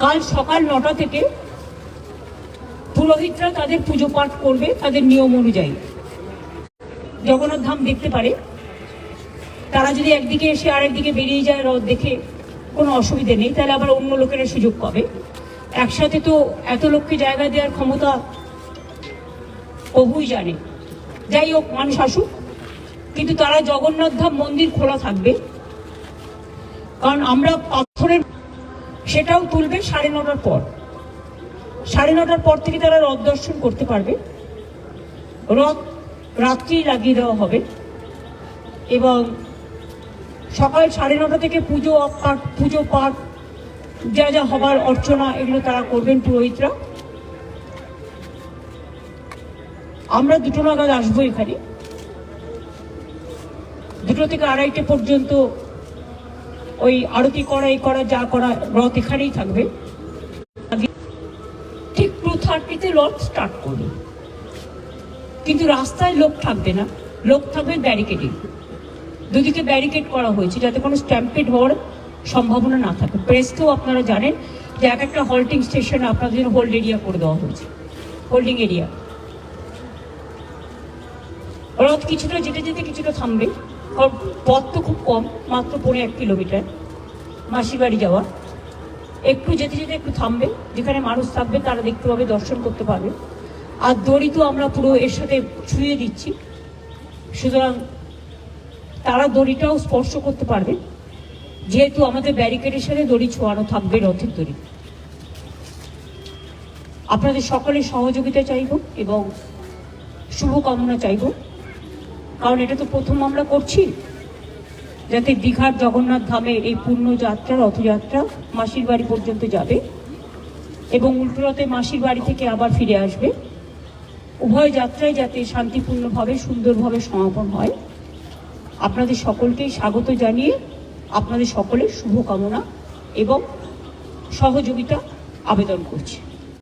কাল সকাল 9টা থেকে পুরোহিতরা তাদের পুজো পাঠ করবে তাদের নিয়ম অনুযায়ী। জগন্নাথ ধাম দেখতে পারে, তারা যদি একদিকে এসে আরেকদিকে বেরিয়ে যায় রথ দেখে কোনো অসুবিধে নেই, তাহলে আবার অন্য লোকেরা সুযোগ পাবে। একসাথে তো এত লোককে জায়গা দেওয়ার ক্ষমতা প্রভুই জানে। যাই হোক, মানুষ আসুক, কিন্তু তারা জগন্নাথ ধাম মন্দির খোলা থাকবে, কারণ আমরা পাথরের সেটাও তুলবে 9:30টার পর। 9:30টার পর থেকে তারা রথ দর্শন করতে পারবে। রথ রাত্রি লাগিয়ে দেওয়া হবে এবং সকাল 9:30 থেকে পুজো পাঠ যা যা হবার অর্চনা এগুলো তারা করবেন পুরোহিতরা। আমরা 2টো নাগাদ আসবো এখানে। 2টো থেকে 2:30 পর্যন্ত ওই আরতি করা এই করা যা করা রথ এখানেই থাকবে। ঠিক 2:30 রথ স্টার্ট করবে, কিন্তু রাস্তায় লোক থাকবে না, লোক থাকবে ব্যারিকেডিং। দুদিকে ব্যারিকেড করা হয়েছে যাতে কোনো স্ট্যাম্পেড হওয়ার সম্ভাবনা না থাকে। প্রেসকেও আপনারা জানেন যে এক একটা হল্টিং স্টেশনে আপনাদের হোল্ড এরিয়া করে দেওয়া হয়েছে, হোল্ডিং এরিয়া। রথ কিছুটা যেতে যেতে কিছুটা থামবে, কারণ পথ তো খুব কম, মাত্র 1.5 কিলোমিটার মাসির বাড়ি যাওয়া। একটু যেতে যেতে একটু থামবে, যেখানে মানুষ থাকবে তারা দেখতে পাবে, দর্শন করতে পারবে। আর দড়ি তো আমরা পুরো এর সাথে ছুঁয়ে দিচ্ছি, সুতরাং তারা দড়িটাও স্পর্শ করতে পারবে, যেহেতু আমাদের ব্যারিকেডের সাথে দড়ি ছোঁয়ানো থাকবে, রথের দড়ি। আপনাদের সকলের সহযোগিতা চাইব এবং শুভকামনা চাইব, কারণ এটা তো প্রথম আমরা করছি, যাতে দীঘার জগন্নাথ ধামের এই পূর্ণ যাত্রা, রথযাত্রা মাসির বাড়ি পর্যন্ত যাবে এবং উল্টো রথে মাসির বাড়ি থেকে আবার ফিরে আসবে। উভয় যাত্রায় যাতে শান্তিপূর্ণভাবে সুন্দরভাবে সমাপন হয়, আপনাদের সকলকেই স্বাগত জানিয়ে আপনাদের সকলের শুভকামনা এবং সহযোগিতা আবেদন করছি।